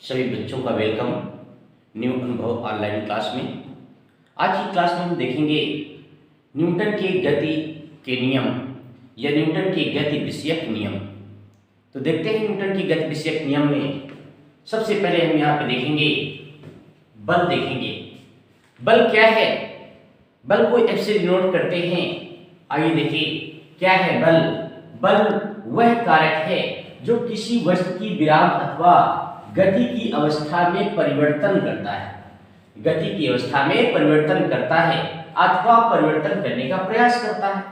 सभी बच्चों का वेलकम न्यू अनुभव ऑनलाइन क्लास में। आज की क्लास में हम देखेंगे न्यूटन के गति के नियम या न्यूटन के गति विषयक नियम। तो देखते हैं न्यूटन की गति विषयक नियम में सबसे पहले हम यहाँ पे देखेंगे बल। देखेंगे बल क्या है, बल को एफ से डिनोट करते हैं। आइए देखिए क्या है बल। बल वह कारक है जो किसी वस्तु की विराम अथवा गति की अवस्था में परिवर्तन करता है। गति की अवस्था में परिवर्तन करता है अथवा परिवर्तन करने का प्रयास करता है।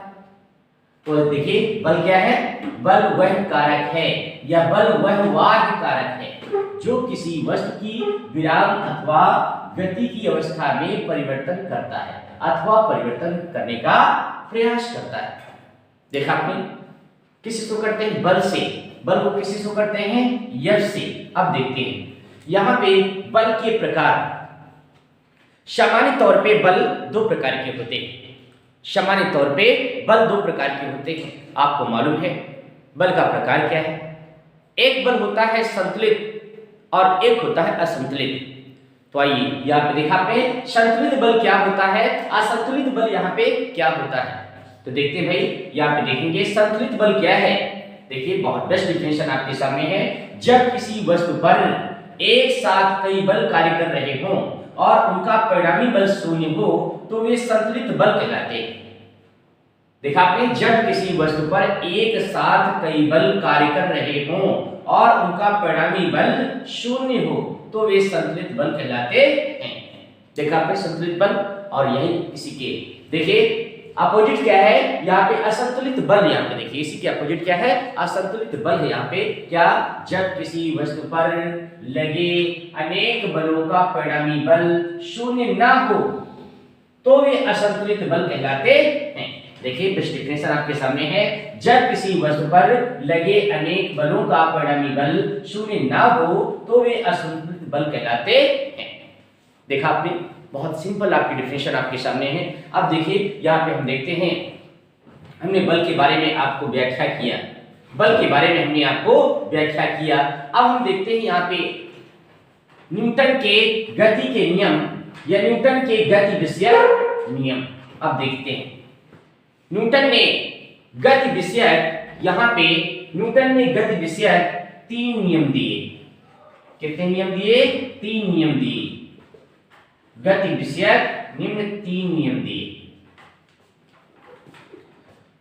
तो देखिए बल क्या है, बल वह कारक है या बल वह बाह्य कारक है जो किसी वस्तु की विराम अथवा गति की अवस्था में परिवर्तन करता है अथवा परिवर्तन करने का प्रयास करता है। देखा आपने, किसी से करते हैं बल से, बल को किसी से करते हैं यश से। अब देखते हैं यहां पे बल के प्रकार। सामान्य तौर पे बल दो प्रकार के होते हैं। सामान्य तौर पे बल दो प्रकार के होते हैं, आपको मालूम है। बल का प्रकार क्या है? एक बल होता है संतुलित और एक होता है असंतुलित। तो आइए यहाँ पे देखा पे संतुलित बल क्या होता है, असंतुलित बल यहाँ पे क्या होता है। तो देखते हैं भाई, यहाँ पे देखेंगे संतुलित बल क्या है। देखिए बहुत बेस्ट डिफिनेशन आपके सामने है। जब किसी वस्तु पर एक साथ कई बल कार्य कर रहे हों और उनका परिणामी बल शून्य हो तो वे संतुलित बल कहलाते हैं। देखा आपने, जब किसी वस्तु पर एक साथ कई बल कार्य कर रहे हों और उनका परिणामी बल शून्य हो तो वे संतुलित बल कहलाते हैं। देखा आपने संतुलित बल, और यही इसी के देखिए अपोजिट क्या है यहाँ पे, असंतुलित बल। यहाँ पे देखिए इसी के अपोजिट क्या है, असंतुलित बल है यहाँ पे। क्या? जब किसी वस्तु पर लगे अनेक बलों का परिणामी बल शून्य ना हो तो वे असंतुलित बल कहलाते हैं। देखिए बेस्ट डिफिनेशन आपके सामने है। जब किसी वस्तु पर लगे अनेक बलों का परिणामी बल शून्य ना हो तो वे असंतुलित बल कहलाते हैं। देखा आपने, बहुत सिंपल आपकी डेफिनेशन आपके सामने है। अब देखिए यहाँ पे हम देखते हैं, हमने बल के बारे में आपको व्याख्या किया, बल के बारे में हमने आपको व्याख्या किया। अब हम देखते हैं यहाँ पे न्यूटन के गति के नियम या न्यूटन के गति विषयक नियम। अब देखते हैं न्यूटन ने गति विषयक, यहाँ पे न्यूटन ने गति विषयक 3 नियम दिए। कितने नियम दिए? 3 नियम दिए। गति विषयक निम्न 3 नियम दिए।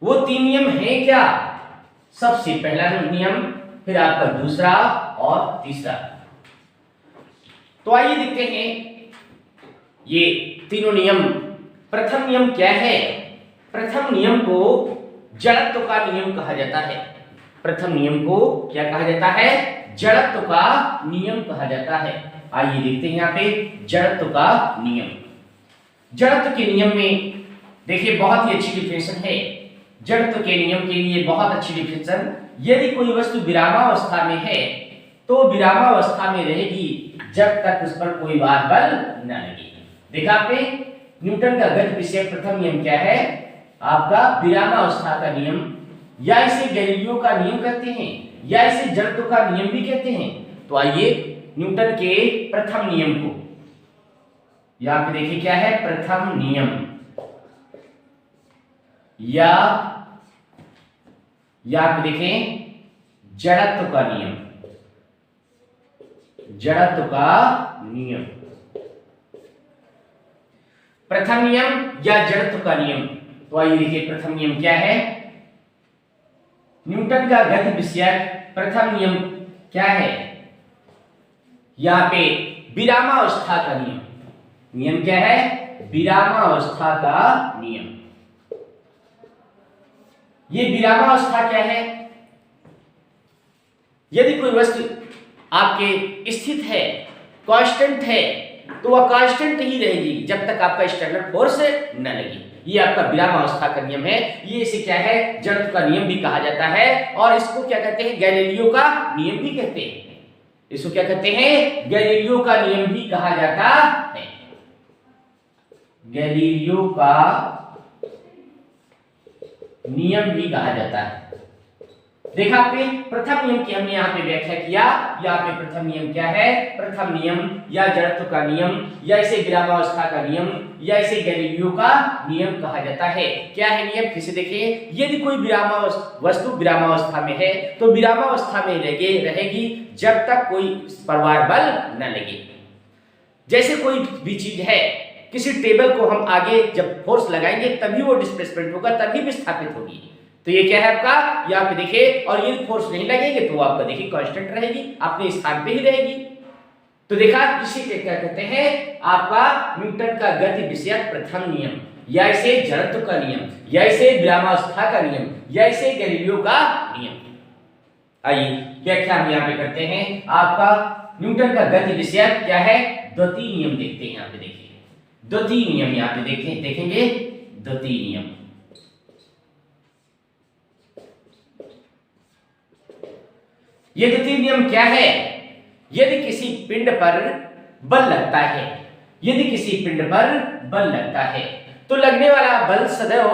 वो 3 नियम है क्या? सबसे पहला नियम, फिर आपका दूसरा और तीसरा। तो आइए देखते हैं ये तीनों नियम। प्रथम नियम क्या है? प्रथम नियम को जड़त्व का नियम कहा जाता है। प्रथम नियम को क्या कहा जाता है? जड़त्व का नियम कहा जाता है। आइए देखते हैं यहाँ पे जड़त्व का नियम। जड़त्व के नियम में देखिए बहुत ही अच्छी डिफिनेशन है। जड़त्व के नियम के लिए बहुत अच्छी डिफिनेशन। यदि कोई वस्तु विरामावस्था में है तो विरामावस्था में रहेगी जब तक उस पर कोई बाह्य बल न लगे। देखा आपने, न्यूटन का गति विषयक प्रथम नियम क्या है? आपका विरामावस्था का नियम, या इसे गैलीलियो का नियम कहते हैं या इसे जड़त्व का नियम भी कहते हैं। तो आइए न्यूटन के प्रथम नियम को यहां पे देखिए क्या है, प्रथम नियम या यहां पे देखें जड़त्व का नियम। जड़त्व का नियम, प्रथम नियम या जड़त्व का नियम। तो आइए देखिए प्रथम नियम क्या है। न्यूटन का गति विषयक प्रथम नियम क्या है? यहाँ पे विरामावस्था का नियम। नियम क्या है? विरामावस्था का नियम। ये विरामावस्था क्या है? यदि कोई वस्तु आपके स्थित है, कांस्टेंट है, तो वह कांस्टेंट ही रहेगी जब तक आपका एक्सटर्नल फोर्स न लगे। ये आपका विरामावस्था का नियम है। ये इसे क्या है, जड़त्व का नियम भी कहा जाता है और इसको क्या कहते हैं, गैलीलियो का नियम भी कहते हैं। इसको क्या कहते हैं, गैलीलियो का नियम भी कहा जाता है। गैलीलियो का नियम भी कहा जाता है। देखा आपने, प्रथम नियम की हमने यहाँ पे व्याख्या किया। यहाँ पे प्रथम नियम क्या है? प्रथम नियम या जड़त्व का नियम या इसे विरामावस्था का नियम या इसे गैलीलियो का नियम कहा जाता है। क्या है नियम? फिर से देखिए, यदि कोई वस्तु विरामावस्था में है तो विरामावस्था में रहेगी जब तक कोई प्रवाह बल न लगे। जैसे कोई भी चीज है, किसी टेबल को हम आगे जब फोर्स लगाएंगे तभी वो डिस्प्लेसमेंट होगा, तभी विस्थापित होगी। तो ये क्या है आपका? यहाँ पे देखिए, और ये फोर्स नहीं लगेंगे तो आपका देखिए कांस्टेंट रहेगी, अपने स्थान पे ही रहेगी। तो देखा, इसी के क्या कहते हैं? आपका न्यूटन का गति विषयक प्रथम नियम, या इसे जड़त्व का नियम, या इसे विरामावस्था का नियम, या इसे गैलीलियो का नियम। आइए व्याख्या हम यहाँ पे करते हैं। आपका न्यूटन का गति विषयक क्या है? द्वितीय नियम देखते हैं। यहाँ पे देखिए द्वितीय नियम, यहाँ पे देखेंगे द्वितीय नियम। ये द्वितीय नियम क्या है? यदि किसी पिंड पर बल लगता है, यदि किसी पिंड पर बल लगता है तो लगने वाला बल सदैव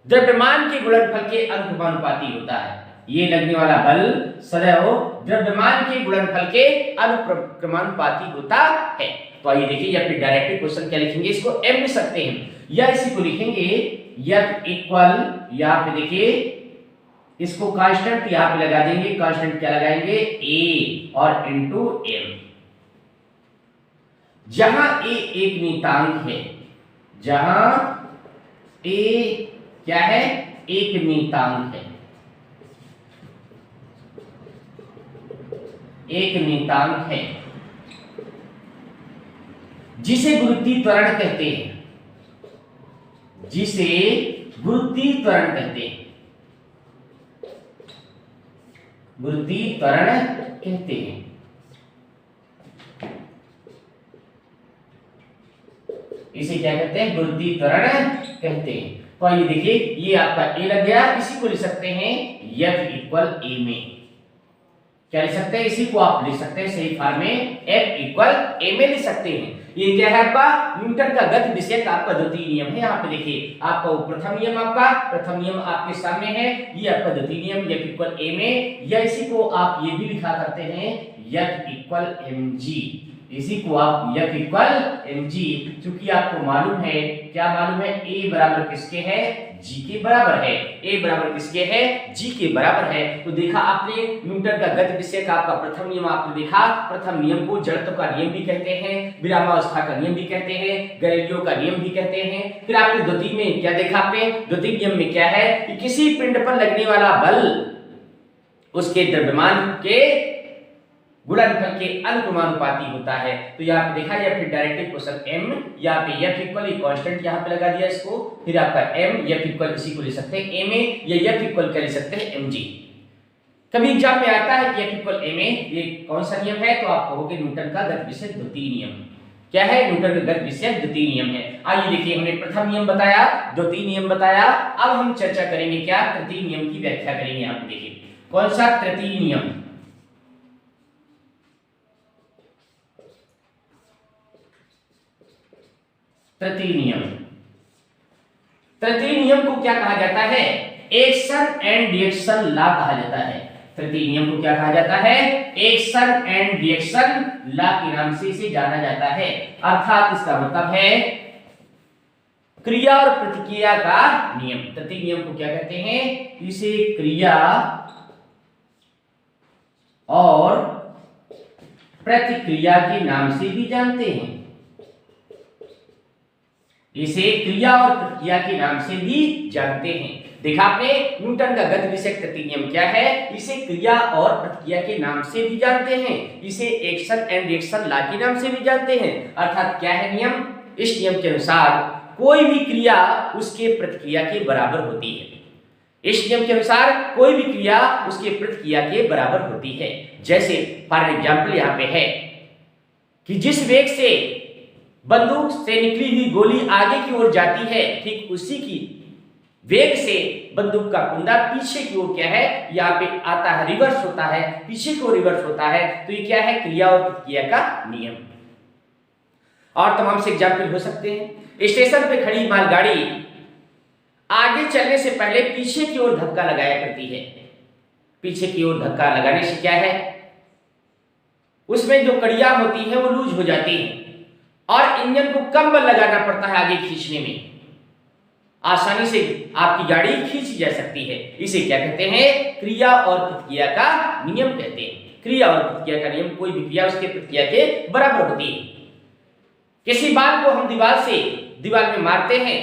द्रव्यमान के गुणनफल के अनुक्रमानुपाती होता है। ये लगने वाला बल सदैव द्रव्यमान के गुणनफल के अनुक्रमानुपाती होता है। तो आइए देखिए, या फिर डायरेक्टली क्वेश्चन क्या लिखेंगे? इसको m लिख सकते हैं, या इसी को लिखेंगे F इक्वल, यहाँ पे देखिए इसको कांस्टेंट यहां पे लगा देंगे। कांस्टेंट क्या लगाएंगे? a और इनटू m। जहां a एक नियतांक है, जहां a क्या है? एक नियतांक है, एक नियतांक है जिसे गुरुत्वीय त्वरण कहते हैं, जिसे गुरुत्वीय त्वरण कहते हैं, गुरुत्वीय त्वरण कहते हैं। इसे क्या कहते हैं? गुरुत्वीय त्वरण कहते हैं। तो आइए देखिए, ये आपका ए लग गया। इसी को लिख सकते हैं F इक्वल ए में। क्या लिख सकते हैं? इसी को आप लिख सकते हैं सही फॉर्म में F इक्वल ए में लिख सकते हैं। ये क्या है आपका? न्यूटन का गति विषयक आपका द्वितीय नियम है। यहाँ पे देखिए आपका प्रथम नियम, आपका प्रथम नियम आपके सामने है, ये आपका द्वितीय नियम F इक्वल ए में, या इसी को आप ये भी लिखा करते हैं F इक्वल mg। इसी को आप F इक्वल mg, क्योंकि आपको मालूम है, क्या मालूम है? A बराबर किसके है? G के बराबर है। A बराबर किसके है? G के बराबर है। तो देखा आपने, न्यूटन का गति विषयक आपका प्रथम नियम आपने देखा। प्रथम नियम को जड़त्व का नियम भी कहते हैं, विरामावस्था का नियम भी कहते हैं, गैलीलियो का नियम भी कहते हैं। फिर आपने द्वितीय में क्या देखा? आपने द्वितीय नियम में क्या है कि किसी पिंड पर लगने वाला बल उसके द्रव्यमान के गुणनफल के अनुक्रमानुपाती होता है। तो यहाँ पे देखा, या फिर डायरेक्टली क्वेश्चन m, यहाँ पे F इक्वल कांस्टेंट यहाँ पे लगा दिया इसको, फिर आपका m, F इक्वल इसी को ले सकते हैं a में, या F इक्वल कर सकते हैं mg। कभी एग्जाम में आता है कि F इक्वल a में, ये कौन सा नियम है? तो आप कहोगे न्यूटन का गति विषयक द्वितीय नियम। क्या है? न्यूटन का गति विषयक द्वितीय नियम है। आइए देखिए, हमने प्रथम नियम बताया, द्वितीय नियम बताया, अब हम चर्चा करेंगे क्या? तृतीय नियम की व्याख्या करेंगे। यहाँ पे देखिए कौन सा तृतीय नियम? तृतीय नियम। तृतीय नियम को क्या कहा जाता है? एक्शन एंड रिएक्शन लॉ कहा जाता है। तृतीय नियम को क्या कहा जाता है? एक्शन एंड रिएक्शन लॉ के नाम से इसे जाना जाता है। अर्थात इसका मतलब है क्रिया और प्रतिक्रिया का नियम। तृतीय नियम को क्या कहते हैं? इसे क्रिया और प्रतिक्रिया के नाम से भी जानते हैं। इसे क्रिया और प्रतिक्रिया के नाम से भी जानते हैं। देखा आपने, न्यूटन का गति विषयक तृतीय नियम क्या है? इसे क्रिया और प्रतिक्रिया के नाम से भी जानते हैं, इसे एक्शन एंड रिएक्शन लॉ के नाम से भी जानते हैं। अर्थात क्या है नियम? इस नियम के अनुसार कोई भी क्रिया उसके प्रतिक्रिया के बराबर होती है। इस नियम के अनुसार कोई भी क्रिया उसके प्रतिक्रिया के बराबर होती है। जैसे फॉर एग्जाम्पल यहाँ पे है कि जिस वेग से बंदूक से निकली हुई गोली आगे की ओर जाती है, ठीक उसी की वेग से बंदूक का कुंडा पीछे की ओर क्या है? यहाँ पे आता है, रिवर्स होता है, पीछे की ओर रिवर्स होता है। तो ये क्या है? क्रिया और प्रतिक्रिया का नियम। और तमाम से एग्जाम्पल हो सकते हैं। स्टेशन पे खड़ी मालगाड़ी आगे चलने से पहले पीछे की ओर धक्का लगाया करती है। पीछे की ओर धक्का लगाने से क्या है, उसमें जो कड़ियां होती है वो लूज हो जाती है और इंजन को कम बल लगाना पड़ता है आगे खींचने में, आसानी से आपकी गाड़ी खींची जा सकती है। इसे क्या कहते हैं, क्रिया और प्रतिक्रिया का नियम कहते हैं। क्रिया और प्रतिक्रिया का नियम, कोई भी क्रिया उसके प्रतिक्रिया के बराबर होती है। किसी बाल को हम दीवार में मारते हैं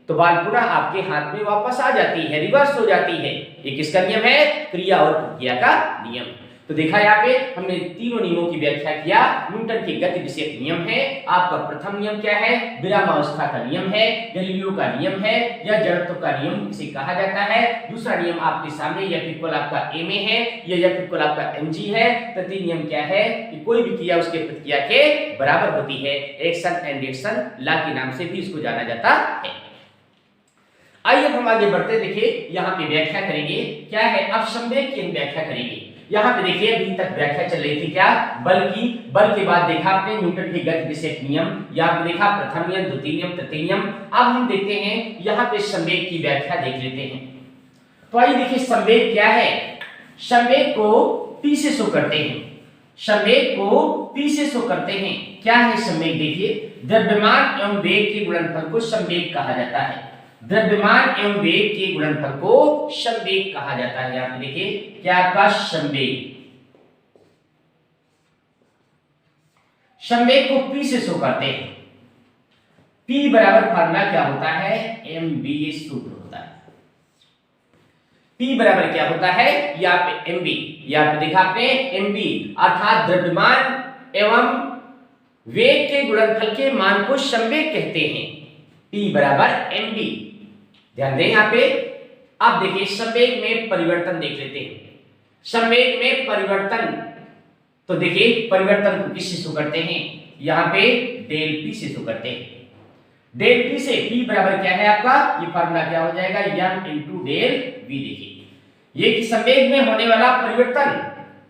तो बाल पुनः आपके हाथ में वापस आ जाती है, रिवर्स हो जाती है। ये किसका नियम है, क्रिया और प्रतिक्रिया का नियम। तो देखा यहाँ पे हमने तीनों नियमों की व्याख्या किया। न्यूटन के गति विषयक नियम है। आपका प्रथम नियम क्या है, विरामावस्था का नियम है, गैलीलियो का नियम है या जड़त्व का नियम इसे कहा जाता है। दूसरा नियम आपके सामने F इक्वल आपका ma है, या F इक्वल आपका mg है। तृतीय नियम क्या है कि कोई भी क्रिया उसके प्रतिक्रिया के बराबर होती है। एक्शन एंड रिएक्शन लॉ के नाम से भी इसको जाना जाता है। आइए हम आगे बढ़ते, देखिए यहाँ पे व्याख्या करेंगे क्या है, अब संवेग की हम व्याख्या करेंगे। यहाँ पे देखिए अभी तक व्याख्या चल रही थी क्या, बल की। बल के बाद देखा आपने न्यूटन के गति विषयक नियम, यहाँ पे देखा प्रथम नियम, द्वितीय नियम, तृतीय नियम। अब हम देखते हैं यहाँ पे संवेग की व्याख्या देख लेते हैं। तो आइए देखिए संवेग क्या है। संवेग को P से शो करते हैं, संवेग को P से शो करते हैं। क्या है संवेग, देखिए द्रव्यमान एवं वेग के गुणनफल को संवेग कहा जाता है। द्रव्यमान एवं वेग के गुणनफल को संवेग कहा जाता है। यहाँ पे देखिए क्या का संवेग, संवेग को P से शो करते हैं। P बराबर फार्मूला क्या होता है, mv सूत्र होता है। P बराबर क्या होता है, यहाँ पे mv, यहाँ पे देखा आपने mv अर्थात द्रव्यमान एवं वेग के गुणनफल के मान को संवेग कहते हैं। P बराबर mv, ध्यान दें यहाँ पे। अब देखिए संवेग में परिवर्तन देख लेते हैं। संवेग में परिवर्तन, तो देखिए परिवर्तन को किससे शो करते हैं, यहाँ पे डेल P से शो करते हैं। डेल P से P बराबर क्या है आपका, ये फार्मूला क्या हो जाएगा, m इंटू डेल V। देखिए ये कि संवेग में होने वाला परिवर्तन,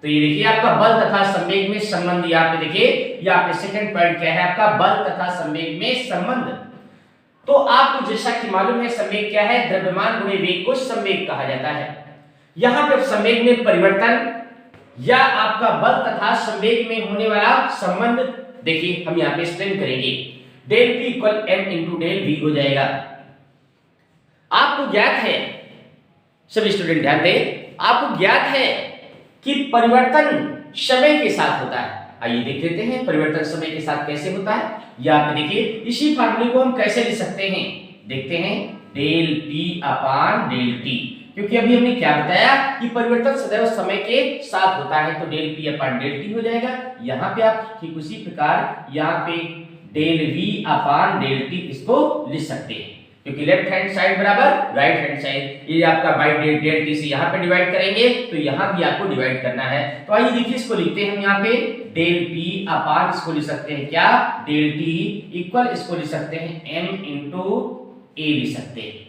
तो ये देखिए आपका बल तथा संवेग में संबंध। यहाँ पे देखिए यहाँ पे सेकंड पॉइंट क्या है आपका, बल तथा संवेग में संबंध। तो आपको जैसा कि मालूम है संवेग क्या है, द्रव्यमान गुणे वेग को संवेग कहा जाता है। यहाँ पर संवेग में परिवर्तन या आपका बल तथा संवेग में होने वाला संबंध, देखिए हम यहाँ पे एक्सप्लेन करेंगे। Del P equal m into del V हो जाएगा। आपको ज्ञात है, सभी स्टूडेंट ध्यान दें, आपको ज्ञात है कि परिवर्तन समय के साथ होता है। आइए देख लेते हैं परिवर्तन समय के साथ कैसे होता है। यहाँ पे देखिए इसी फार्मूले को हम कैसे लिख सकते हैं, देखते हैं del P upon del T, क्योंकि अभी हमने क्या बताया कि परिवर्तन सदैव समय के साथ होता है, तो del P upon del T हो जाएगा। यहाँ पे आप ठीक उसी प्रकार यहाँ पे del V upon del T इसको लिख सकते हैं, क्योंकि लेफ्ट हैंड साइड बराबर राइट हैंड साइड, ये आपका बाई डेल T से यहाँ पे डिवाइड करेंगे तो यहाँ भी आपको डिवाइड करना है। तो आइए देखिए इसको लिखते हैं हम यहाँ पे डेल P अपान इसको लिख सकते हैं क्या, डेल T इक्वल इसको लिख सकते हैं m इंटू a लिख सकते हैं।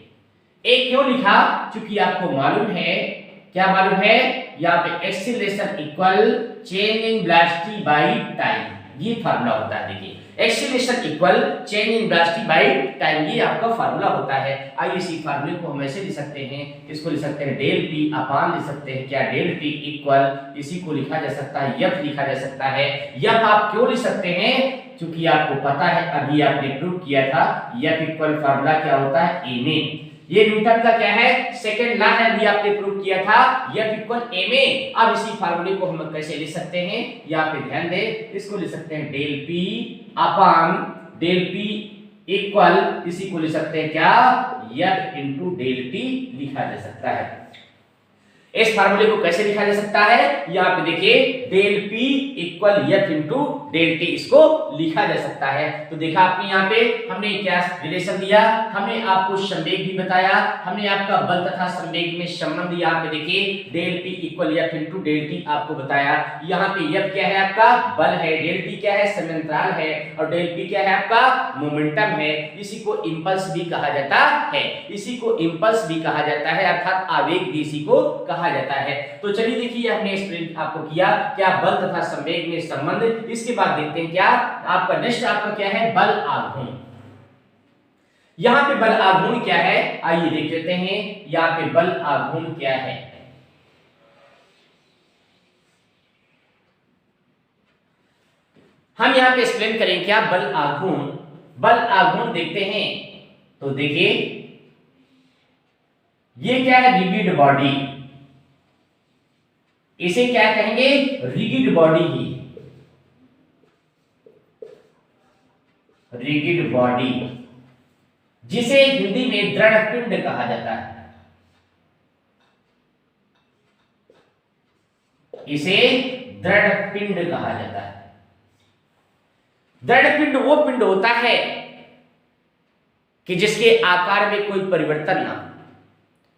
a क्यों लिखा, क्योंकि आपको मालूम है, क्या मालूम है, यहाँ पे acceleration equal change in velocity by time, ये फार्मूला होता है। देखिए acceleration equal change in velocity by time, ये आपका फार्मूला होता है। आइए इसी फार्मूले को हम ऐसे लिख सकते हैं, इसको लिख सकते हैं डेल P अपान लिख सकते हैं क्या, डेल T इक्वल, इसी को लिखा जा सकता है F लिखा जा सकता है। F आप क्यों लिख सकते हैं, क्योंकि आपको पता है अभी आपने प्रूव किया था F इक्वल फार्मूला क्या होता है, ma। ये न्यूटन का क्या है, सेकंड लॉ है, अभी आपने प्रूव किया था F इक्वल ma। अब इसी फार्मूले को हम कैसे लिख सकते हैं, यहाँ पे ध्यान दें, इसको लिख सकते हैं del P upon del P equal, इसी को लिख सकते हैं क्या, F इंटू डेल T लिखा जा सकता है। इस फार्मूले को कैसे लिखा जा सकता है, यहाँ पे देखिए del P equal F into del T इसको लिखा जा सकता है। तो देखा आपने यहाँ पे हमने क्या रिलेशन दिया, हमने आपको संवेग भी बताया, हमने आपका बल तथा संवेग में संबंध यहाँ पे देखिए del P equal F into del T आपको बताया। यहाँ पे F क्या है आपका बल है, डेल T क्या है समयांतराल है, और डेल P क्या है आपका मोमेंटम है। इसी को इंपल्स भी कहा जाता है, इसी को इंपल्स भी कहा जाता है, अर्थात आवेग भी इसी को कहा जाता है। तो चलिए देखिए हमने एक्सप्लेन आपको किया क्या बल तथा संवेग में संबंध। इसके बाद देखते हैं क्या आपका नेक्स्ट आपका क्या है, बल आघूर्ण। यहाँ पे बल आघूर्ण क्या है, आइए देख लेते हैं यहाँ पे बल आघूर्ण क्या है। हम यहाँ पे एक्सप्लेन करेंगे क्या बल आघूर्ण। बल आघूर्ण देखते हैं तो देखिए ये क्या है, रिगिड बॉडी, इसे क्या कहेंगे, रिगिड बॉडी ही, रिगिड बॉडी, जिसे हिंदी में दृढ़ पिंड कहा जाता है। इसे दृढ़ पिंड कहा जाता है। दृढ़ पिंड वो पिंड होता है कि जिसके आकार में कोई परिवर्तन ना हो,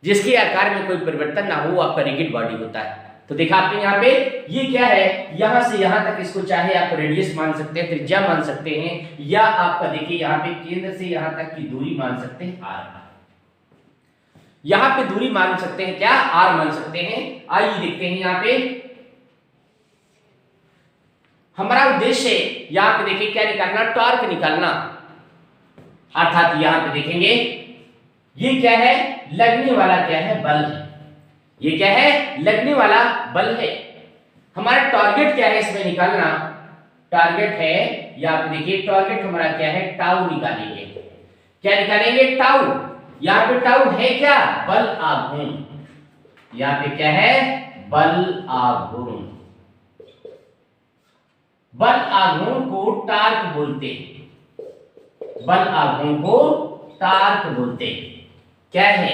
जिसके आकार में कोई परिवर्तन ना हो, वो आपका रिगिड बॉडी होता है। तो देखा आपने यहाँ पे ये क्या है, यहां से यहां तक इसको चाहे आप रेडियस मान सकते हैं, त्रिज्या मान सकते हैं, या आपका देखिए यहाँ पे केंद्र से यहां तक की दूरी मान सकते हैं आर। यहां पे दूरी मान सकते हैं क्या, आर मान सकते हैं। आइए देखते हैं यहाँ पे हमारा उद्देश्य यहाँ पे देखिए क्या निकालना, टॉर्क निकालना। अर्थात यहां पे देखेंगे ये क्या है, लगने वाला क्या है, बल है। ये क्या है, लगने वाला बल है। हमारा टारगेट क्या है इसमें निकालना, टारगेट है यहाँ पे देखिए, टारगेट हमारा क्या है, टाउ निकालेंगे। क्या निकालेंगे, टाउ। यहाँ पे टाउ है क्या, बल आघूर्ण। यहाँ पे क्या है, बल आघूर्ण। बल आघूर्ण को टार्क बोलते हैं, बल आघूर्ण को टार्क बोलते हैं। क्या है,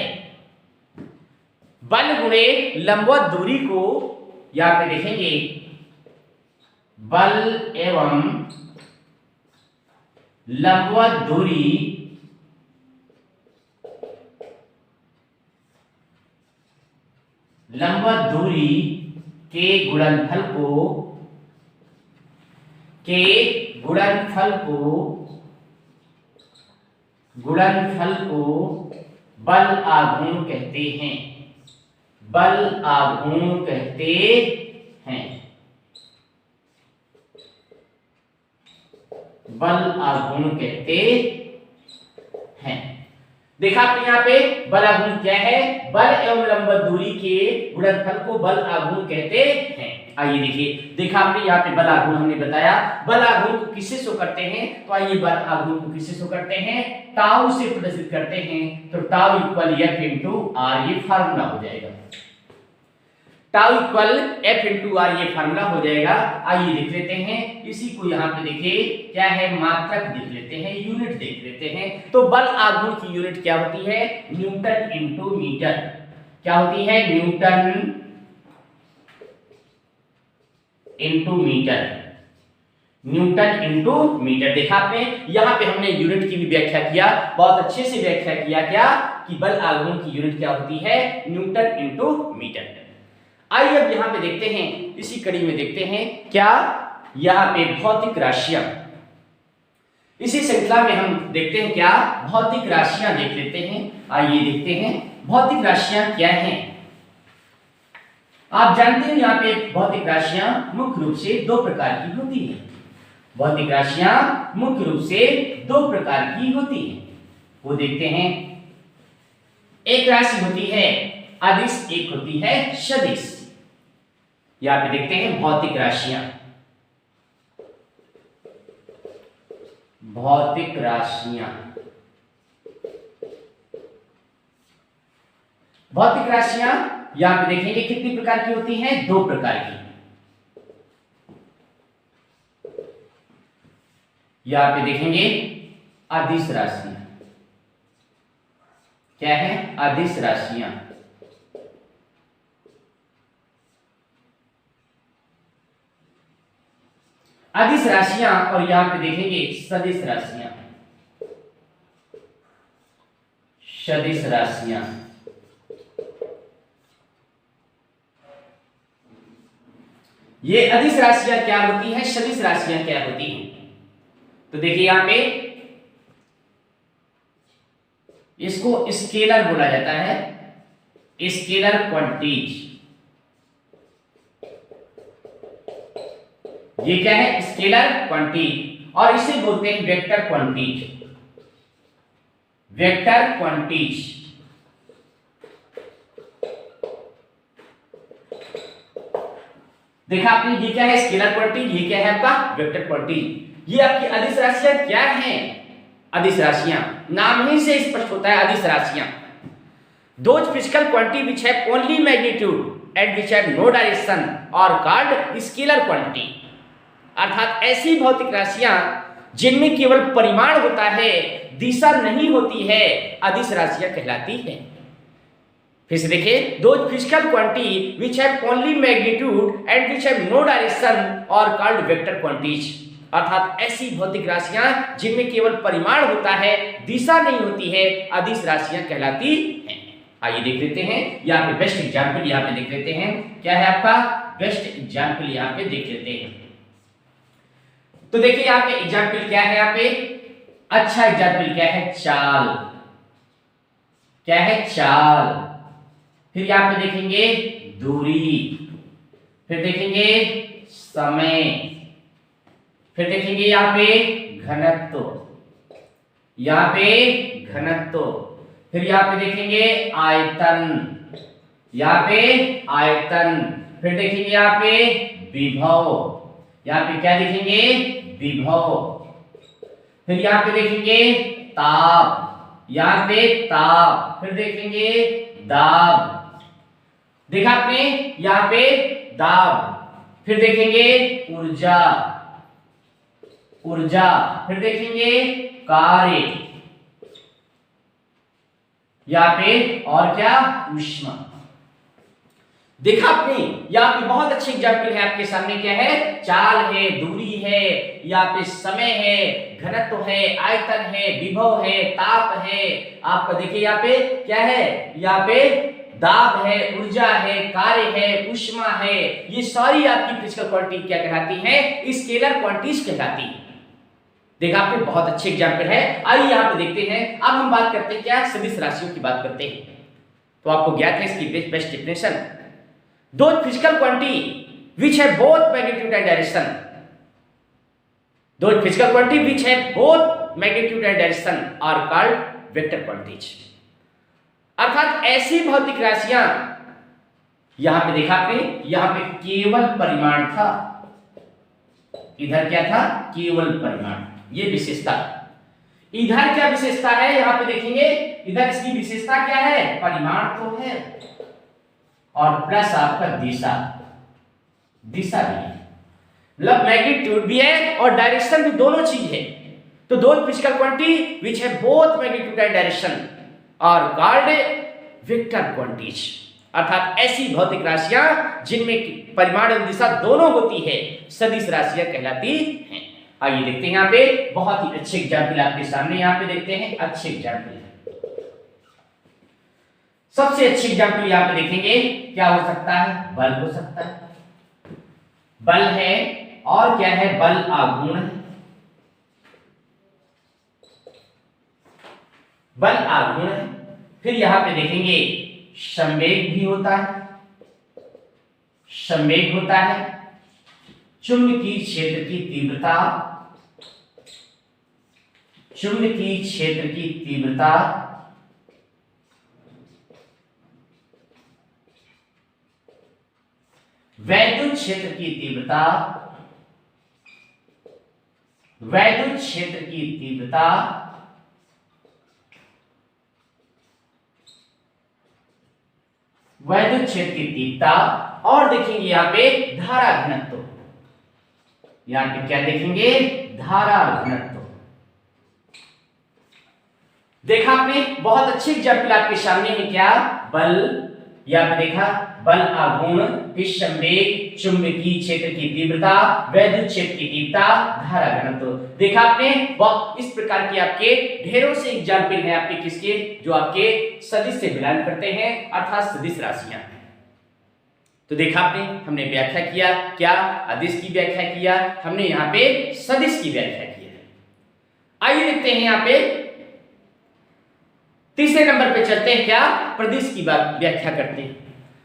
बल गुणे लंबवत दूरी को यहां पे देखेंगे, बल एवं लंबवत दूरी के गुणनफल को बल आघूर्ण कहते हैं, बल आघूर्ण कहते हैं, बल आघूर्ण कहते हैं। देखा आपने यहाँ पे बल आघूर्ण क्या है, बल एवं लंबवत दूरी के गुणनफल को बल आघूर्ण कहते हैं। आइए देखिए, देखा आपने यहाँ पे बल आघूर्ण हमने बताया, बल आघूर्ण को किससे शो करते हैं, तो आइए बल आघूर्ण को किससे शो करते हैं, टाउ से प्रदर्शित करते हैं। तो tau equal F into R, ये फार्मूला हो जाएगा। Tau equal F into R, ये फार्मूला हो जाएगा। आइए देख लेते हैं, इसी को यहाँ पे देखिए क्या है, मात्रक देख लेते हैं, यूनिट देख लेते हैं। तो बल आघूर्ण की यूनिट क्या होती है, न्यूटन इंटू मीटर। क्या होती है, newton into metre, newton into metre. देखा आपने यहाँ पे हमने यूनिट की भी व्याख्या किया, बहुत अच्छे से व्याख्या किया क्या, कि बल आघूर्ण की यूनिट क्या होती है, न्यूटन इंटू मीटर। आइए अब यहाँ पे देखते हैं, इसी कड़ी में देखते हैं क्या, यहाँ पे भौतिक राशियां, इसी श्रृंखला में हम देखते हैं क्या, भौतिक राशियां देख लेते हैं। आइए देखते हैं भौतिक राशियां क्या हैं। आप जानते हैं यहाँ पे भौतिक राशियां मुख्य रूप से दो प्रकार की होती हैं। भौतिक राशियां मुख्य रूप से दो प्रकार की होती हैं, वो देखते हैं। एक राशि होती है अदिश, एक होती है सदिश। यहाँ पे देखते हैं भौतिक राशियां, भौतिक राशियां, भौतिक राशियां यहाँ पे देखेंगे कितनी प्रकार की होती हैं, दो प्रकार की। यहाँ पे देखेंगे अदिश राशियां, क्या है, अदिश राशियां। अदिश राशियां, और यहां पे देखेंगे सदिश राशियां, सदिश राशियां। ये अदिश राशियां क्या होती हैं, सदिश राशियां क्या होती हैं, तो देखिए यहां पे इसको स्केलर बोला जाता है, स्केलर क्वांटिटीज। ये क्या है, स्केलर क्वांटिटी, और इसे बोलते हैं वेक्टर क्वांटिटीज, वेक्टर क्वांटिटीज। देखा आपने, ये क्या है स्केलर क्वांटिटी, ये क्या है आपका वेक्टर क्वांटिटी। ये आपकी अदिश राशियां क्या हैं, अदिश राशियां, नाम ही से स्पष्ट होता है अदिश राशियां। Those physical quantity which have only magnitude and which have no direction are called scalar quantity. अर्थात ऐसी भौतिक राशियां जिनमें केवल परिमाण होता है, दिशा नहीं होती है, अदिश राशियां कहलाती हैं। फिर से देखिए, those physical quantity which have only magnitude and which have no direction are called vector quantities. अर्थात ऐसी भौतिक राशियां जिनमें केवल परिमाण होता है, दिशा नहीं होती है, अदिश राशियां कहलाती हैं। आइए देख लेते हैं, यहाँ पे बेस्ट एग्जाम्पल यहाँ पे देख लेते हैं। क्या है आपका बेस्ट एग्जाम्पल, यहाँ पे देख लेते हैं। तो देखिए यहाँ पे एग्जाम्पल क्या है, यहाँ पे अच्छा एग्जाम्पल क्या है, चाल। क्या है, चाल। फिर यहाँ पे देखेंगे दूरी, फिर देखेंगे समय, फिर देखेंगे यहाँ पे घनत्व, यहाँ पे घनत्व, फिर यहाँ पे देखेंगे आयतन, यहाँ पे आयतन, फिर देखेंगे यहाँ पे विभव, यहाँ पे क्या देखेंगे विभव, फिर यहाँ पे देखेंगे ताप, यहाँ पे ताप, फिर देखेंगे दाब। देखा आपने, यहाँ पे दाब, फिर देखेंगे ऊर्जा, ऊर्जा, फिर देखेंगे कार्य, यहाँ पे और क्या ऊष्मा। देखा आपने, यहाँ पे बहुत अच्छे एग्जाम्पल है आपके सामने। क्या है, चाल है, दूरी है, यहाँ पे समय है, घनत्व है, आयतन है, विभव है, ताप है। आपका देखिए यहाँ पे क्या है, यहाँ पे दाब है, ऊर्जा है, कार्य है, ऊष्मा है। ये सारी आपकी फिजिकल क्वांटिटी क्या कहलाती है, स्केलर क्वांटिटीज कहलाती है। देखा आपने, बहुत अच्छे एग्जाम्पल है। आइए यहाँ पे देखते हैं। अब हम बात करते हैं क्या, सदिश राशियों की बात करते हैं। तो आपको ज्ञात है इसकी best definition, those physical quantity which have both magnitude and direction, those physical quantity which have both magnitude and direction are called vector quantities। अर्थात ऐसी भौतिक राशियां, यहां पे देखा आपने, यहां पे केवल परिमाण था, इधर क्या था, केवल परिमाण, ये विशेषता। इधर क्या विशेषता है, यहां पे देखेंगे, इधर इसकी विशेषता क्या है, परिमाण तो है और प्लस आपका दिशा, दिशा भी है, मतलब मैग्नीट्यूड भी है और डायरेक्शन भी, दोनों चीज है। तो दो फिजिकल क्वांटिटी विच है बोथ मैग्नीट्यूड एंड डायरेक्शन और कॉल्ड वेक्टर क्वांटिटीज। अर्थात ऐसी भौतिक राशियां जिनमें परिमाण और दिशा दोनों होती है, सदिश राशियां कहलाती हैं। आइए देखते हैं, यहाँ पे बहुत ही अच्छे एग्जाम्पल आपके सामने, यहाँ पे देखते हैं अच्छे एग्जाम्पल। सबसे अच्छी एग्जाम्पल यहां पे देखेंगे, क्या हो सकता है, बल हो सकता है, बल है, और क्या है, बल आघूर्ण है, बल आघूर्ण है। फिर यहां पे देखेंगे संवेग भी होता है, संवेग होता है, चुंबकीय क्षेत्र की तीव्रता, चुंबकीय क्षेत्र की तीव्रता, वैद्युत क्षेत्र की तीव्रता, वैद्युत क्षेत्र की तीव्रता, वैद्युत क्षेत्र की तीव्रता, और देखेंगे यहाँ पे धारा घनत्व, यहाँ पे क्या देखेंगे, धारा घनत्व। देखा आपने, बहुत अच्छी एग्जाम्पल आपके सामने है, क्या बल, यहाँ पे देखा बल आघूर्ण, फिर संवेग, चुंबकीय क्षेत्र की तीव्रता, वैद्युत क्षेत्र की तीव्रता, धारा घनत्व। देखा आपने, इस प्रकार के आपके ढेरों से एग्जाम्पल हैं आपके, किसके, जो आपके सदिश से बिलोंग करते हैं, अर्थात सदिश राशियां। तो देखा आपने, हमने व्याख्या किया, क्या अदिश की व्याख्या किया, हमने यहाँ पे सदिश की व्याख्या किया। आइए देखते हैं यहाँ पे तीसरे नंबर पे चलते हैं, क्या प्रदिश की व्याख्या करते हैं।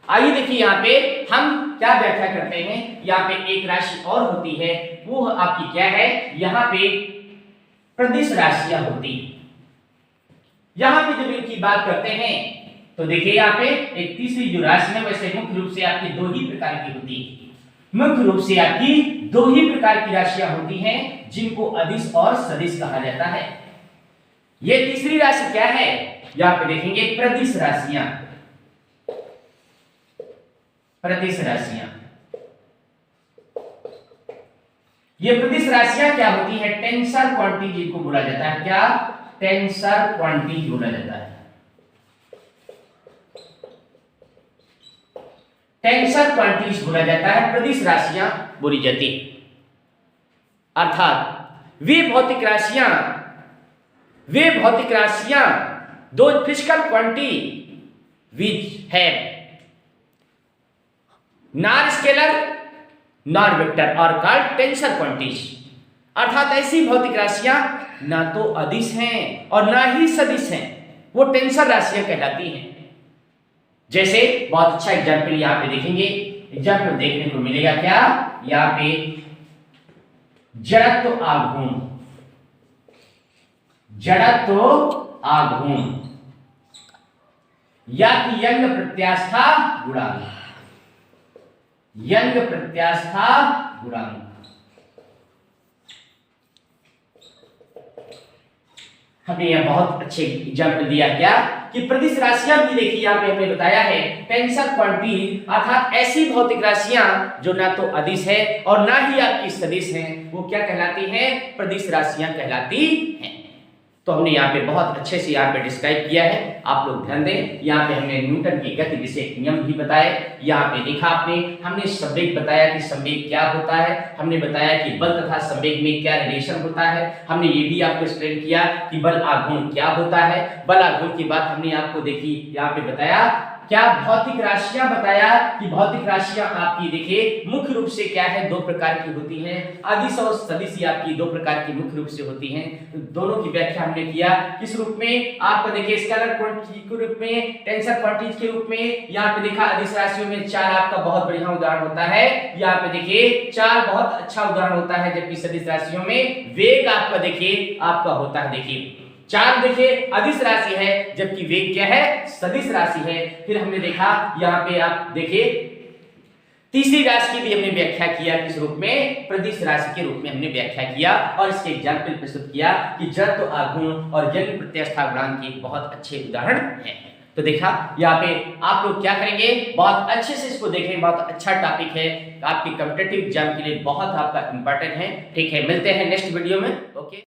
आइए देखिए, यहाँ पे हम क्या व्याख्या करते हैं। यहाँ पे एक राशि और होती है, वो आपकी क्या है, यहाँ पे प्रदिश राशियां होती। यहाँ पे जब इनकी बात करते हैं तो देखिए, यहाँ पे एक तीसरी जो राशि है, वैसे मुख्य रूप से आपकी दो ही प्रकार की होती है। मुख्य रूप से आपकी दो ही प्रकार की राशियां होती हैं जिनको अदिश और सदिश कहा जाता है। ये तीसरी राशि क्या है, यहां पे देखेंगे प्रदिश राशियां। प्रदिश राशियां, ये प्रदिश राशियां क्या होती है, टेंसर क्वांटिटी जिनको बोला जाता है, क्या टेंसर क्वांटिटी बोला जाता है। टेंसर क्वांटिटीज बोला जाता है, प्रदिश राशियां बोली जाती है। अर्थात वे भौतिक राशियां दो physical quantity which have non scalar non vector और कॉल्ड टेंसर क्वांटिटीज। अर्थात ऐसी भौतिक राशियां ना तो अदिश हैं और ना ही सदिश हैं, वो टेंसर राशियां कहलाती हैं। जैसे बहुत अच्छा एग्जाम्पल यहां पे देखेंगे, एग्जाम्पल देखने को मिलेगा क्या, यहां पे जड़त्व आघूर्ण, जड़त्व आघूर्ण या कि यंग प्रत्यास्था गुणांक, यंग प्रत्यास्था गुणांक। हमने यह बहुत अच्छे एग्जाम्पल दिया क्या कि प्रदिश राशियां भी देखिए यहां पे हमने बताया है टेंसर क्वांटिटी, अर्थात ऐसी भौतिक राशियां जो ना तो अदिश है और ना ही आपकी सदिश हैं, वो क्या कहलाती हैं, प्रदिश राशियां कहलाती हैं। तो हमने यहाँ पे बहुत अच्छे से यहाँ पे डिस्क्राइब किया है, आप लोग ध्यान दें। यहाँ पे हमने न्यूटन की गति विषयक नियम भी बताए, यहाँ पे देखा आपने, हमने संवेग बताया कि संवेग क्या होता है, हमने बताया कि बल तथा संवेग में क्या रिलेशन होता है, हमने ये भी आपको एक्सप्लेन किया कि बल आघूर्ण क्या होता है। बल आघूर्ण की बात हमने आपको देखी, यहाँ पे बताया क्या भौतिक राशियां, बताया कि भौतिक राशियां आपकी देखिए मुख्य रूप से क्या है, दो प्रकार की होती हैं, अदिश और सदिश आपकी दो प्रकार की मुख्य रूप से होती हैं। तो दोनों की व्याख्या हमने किया किस रूप में, आपको देखिए स्केलर क्वांटिटी के रूप में, टेंसर क्वांटिटीज के रूप में। यहाँ पे देखा अदिश राशियों में चार आपका बहुत बढ़िया उदाहरण होता है, यहाँ पे देखिए चार बहुत अच्छा उदाहरण होता है, जबकि सदिश राशियों में वेग आपका देखिए आपका होता है, देखिए चार देखिए अदिश राशि है जबकि वेग क्या है, सदिश राशि है। फिर हमने देखा यहाँ पे आप देखिए तीसरी राशि की भी हमने व्याख्या किया किस रूप में, प्रदिश राशि के रूप में हमने व्याख्या किया और इसके एग्जाम्पल प्रस्तुत किया कि जड़त्व आघूर्ण और यंग प्रत्यास्था गुणांक के बहुत अच्छे उदाहरण हैं। तो देखा यहाँ पे आप लोग क्या करेंगे, बहुत अच्छे से इसको देखें, बहुत अच्छा टॉपिक है, आपके कॉम्पिटिटिव एग्जाम के लिए बहुत आपका इंपॉर्टेंट है। ठीक है, मिलते हैं नेक्स्ट वीडियो में। ओके।